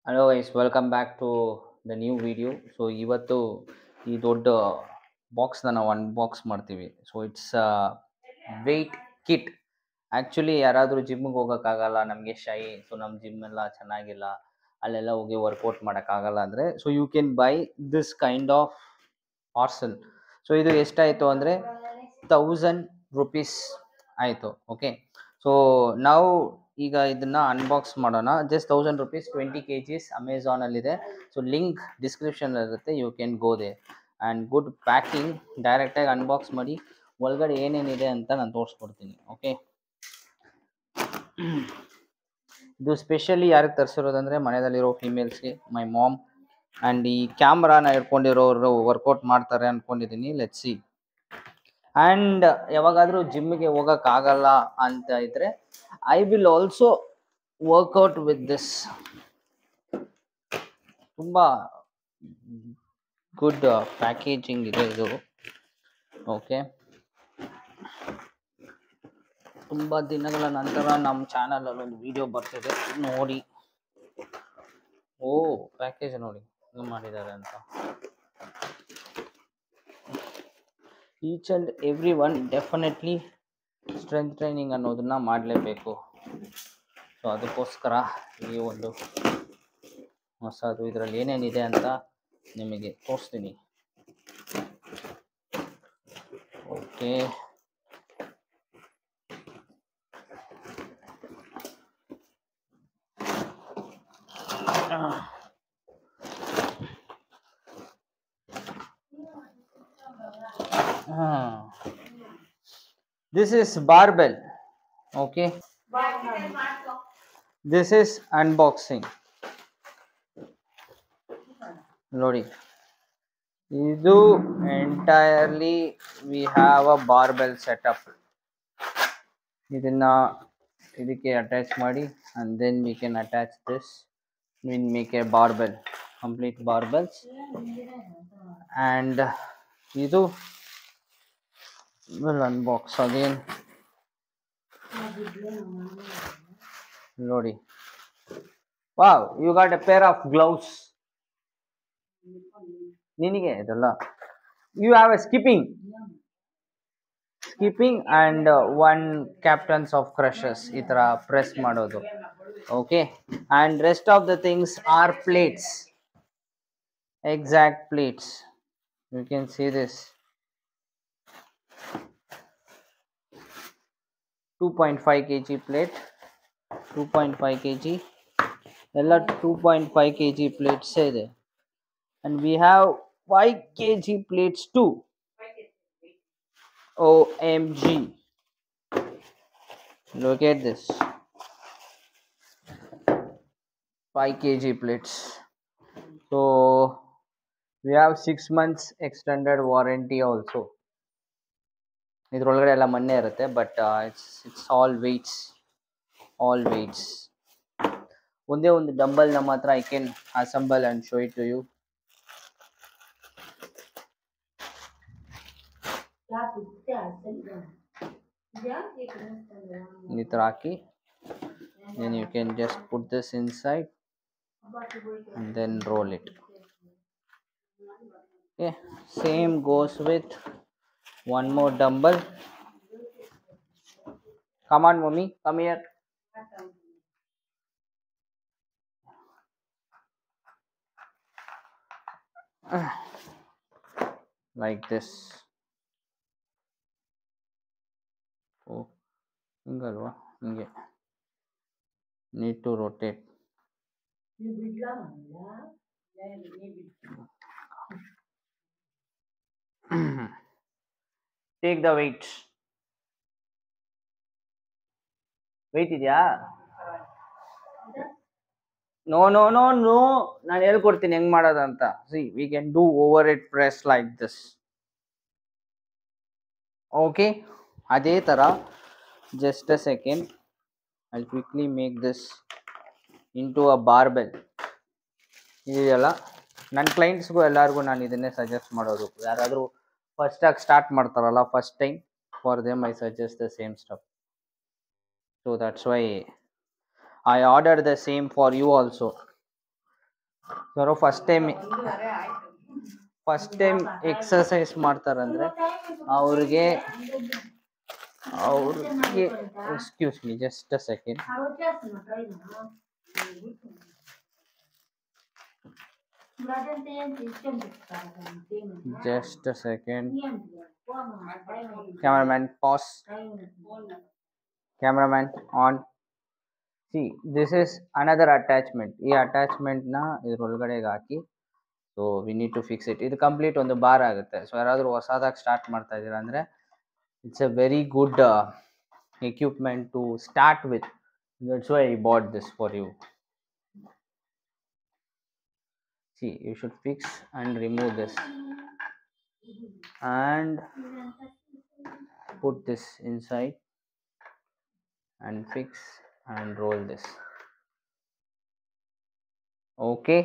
Hello guys, welcome back to the new video. So ಇವತ್ತು ಈ ದೊಡ್ಡ ಬಾಕ್ಸ್ನ ನಾವು ಅನ್ಬಾಕ್ಸ್ ಮಾಡ್ತೀವಿ. So it's weight kit. Actually ಯಾರಾದರೂ ಜಿಮ್ಗೆ ಹೋಗೋಕ್ಕಾಗಲ್ಲ, ನಮಗೆ ಶೈ, ಸೊ ನಮ್ಮ ಜಿಮ್ ಎಲ್ಲ ಚೆನ್ನಾಗಿಲ್ಲ, ಅಲ್ಲೆಲ್ಲ ಹೋಗಿ ವರ್ಕೌಟ್ ಮಾಡೋಕ್ಕಾಗಲ್ಲ ಅಂದರೆ so you can buy this kind of parcel. So ಇದು ಎಷ್ಟಾಯಿತು ಅಂದರೆ 1000 ರೂಪೀಸ್ ಆಯಿತು. ಓಕೆ, ಸೊ ನಾವು ಈಗ ಇದನ್ನ ಅನ್ಬಾಕ್ಸ್ ಮಾಡೋಣ. Just 1000 rupees, 20 kgs. ಅಮೆಝಾನಲ್ಲಿದೆ. ಸೊ ಲಿಂಕ್ ಡಿಸ್ಕ್ರಿಪ್ಷನ್ ಇರುತ್ತೆ, you can go there. And good packing. ಡೈರೆಕ್ಟಾಗಿ ಅನ್ಬಾಕ್ಸ್ ಮಾಡಿ ಒಳಗಡೆ ಏನೇನಿದೆ ಅಂತ ನಾನು ತೋರಿಸ್ಕೊಡ್ತೀನಿ. ಓಕೆ, ಇದು ಸ್ಪೆಷಲಿ ಯಾರಿಗೆ ತರಿಸಿರೋದಂದರೆ ಮನೆಯಲ್ಲಿರೋ ಫೀಮೇಲ್ಸ್ಗೆ, ಮೈ ಮಾಮ್. ಆ್ಯಂಡ್ ಈ ಕ್ಯಾಮ್ರಾನ ಇಟ್ಕೊಂಡಿರೋರು ವರ್ಕೌಟ್ ಮಾಡ್ತಾರೆ ಅಂದ್ಕೊಂಡಿದ್ದೀನಿ. Let's see. ಆ್ಯಂಡ್ ಯಾವಾಗಾದರೂ ಜಿಮ್ಗೆ ಹೋಗೋಕ್ಕಾಗಲ್ಲ ಅಂತ ಇದ್ದರೆ I will also work out with this. ತುಂಬ ಗುಡ್ ಪ್ಯಾಕೇಜಿಂಗ್ ಇದೆ ಇದು. ಓಕೆ, ತುಂಬ ದಿನಗಳ ನಂತರ ನಮ್ಮ ಚಾನಲಲ್ಲಿ ಒಂದು ವಿಡಿಯೋ ಬರ್ತಿದೆ, ನೋಡಿ. ಓ, ಪ್ಯಾಕೇಜ್ ನೋಡಿ ಏನು ಮಾಡಿದ್ದಾರೆ ಅಂತ. Each and every one definitely strength training ಅನ್ನೋದನ್ನ ಮಾಡಲೇಬೇಕು. ಸೊ ಅದಕ್ಕೋಸ್ಕರ ಈ ಒಂದು ಹೊಸದು ಇದರಲ್ಲಿ ಏನೇನಿದೆ ಅಂತ ನಿಮಗೆ ತೋರಿಸ್ತೀನಿ. Okay, this is barbell. Okay, this is unboxing. ನೋಡಿ, ಇದು entirely we have a barbell setup. ಇದನ್ನ ಇದಕ್ಕೆ ಅಟ್ಯಾಚ್ ಮಾಡಿ and then we can attach this. We make a barbell, complete barbells. And ಇದು will unbox again. ನೋಡಿ, wow, you got a pair of gloves. ನಿನಗೆ ಇದೆಲ್ಲ. You have a skipping and one captains of crushers, ಈ ತರ press ಮಾಡೋದು. Okay, and rest of the things are plates, exact plates. You can see this 2.5 kg plate, 2.5 kg ಎಲ್ಲ 2.5 kg plates ಇದೆ. And we have 5 kg plates too. OMG, look at this, 5 kg plates. So we have 6 months extended warranty also. ಇದ್ರೊಳಗಡೆ ಎಲ್ಲ ಮಣ್ಣೆ ಇರುತ್ತೆ, but it's all weights. ಒಂದೇ ಒಂದು dumbbell ನಮ್ಮ ಹತ್ರ. I can assemble and show it to you. ಈ ಥರ ಹಾಕಿ then you can just put this inside and then roll it. Okay, same goes with one more dumbbell. Come on mommy, come here. Like this. Oh, ಹಿಂಗಲ್ವಾ, ಹಿಂಗೆ need to rotate. Take the weight ಇದೆಯಾ? No ನಾನು ಹೇಳ್ಕೊಡ್ತೀನಿ ಹೆಂಗ್ ಮಾಡೋದಂತ. C, we can do over it press like this. Okay, ಅದೇ ಥರ just a second, I quickly make this into a barbell. ಇದೆಯಲ್ಲ, ನನ್ನ ಕ್ಲೈಂಟ್ಸ್ಗೂ ಎಲ್ಲರಿಗೂ ನಾನು ಇದನ್ನೇ ಸಜೆಸ್ಟ್ ಮಾಡೋದು. ಯಾರಾದರೂ ಫಸ್ಟಾಗಿ ಸ್ಟಾರ್ಟ್ ಮಾಡ್ತಾರಲ್ಲ, first time, for them I suggest the same stuff. So that's why I ordered the same for you also. ಯಾರೋ first time exercise ಮಾಡ್ತಾರಂದ್ರೆ ಅವ್ರಿಗೆ excuse me just a second. Just a second. Cameraman, pause. Cameraman, on. See, this is another attachment. ಈ attachment ನ ಇದ್ರೊಳಗಡೆಗೆ ಹಾಕಿ, so we need to fix it. ಇದು complete ಒಂದು bar ಆಗುತ್ತೆ. ಸೊ ಯಾರಾದರೂ ಹೊಸದಾಗಿ ಸ್ಟಾರ್ಟ್ ಮಾಡ್ತಾ ಇದ್ದೀರಾ ಅಂದರೆ it's a very good equipment to start with. That's why I bought this for you. See, you should fix and remove this and put this inside and fix and roll this. Okay,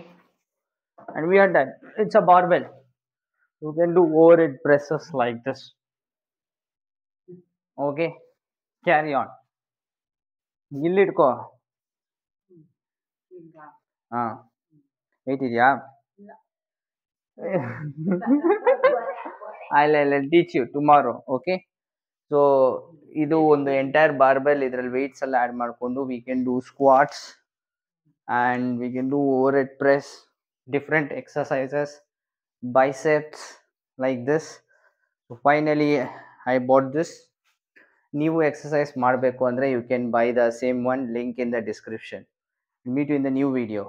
and we are done. It's a barbell. You can do overhead presses like this. Okay, carry on. ಇಲ್ಲಿಟ್ಕೋ. ಹಾ, weight ಇದೆಯಾ? I'll teach you tomorrow. Okay, so ಇದು ಒಂದು entire barbell, ಇದರಲ್ಲಿ weights ಎಲ್ಲ add ಮಾಡಿಕೊಂಡು we can do squats and we can do overhead press, different exercises, biceps like this. So finally I bought this. ನೀವು exercise ಮಾಡಬೇಕು ಅಂದರೆ you can buy the same one, link in the description. Meet you in the new video.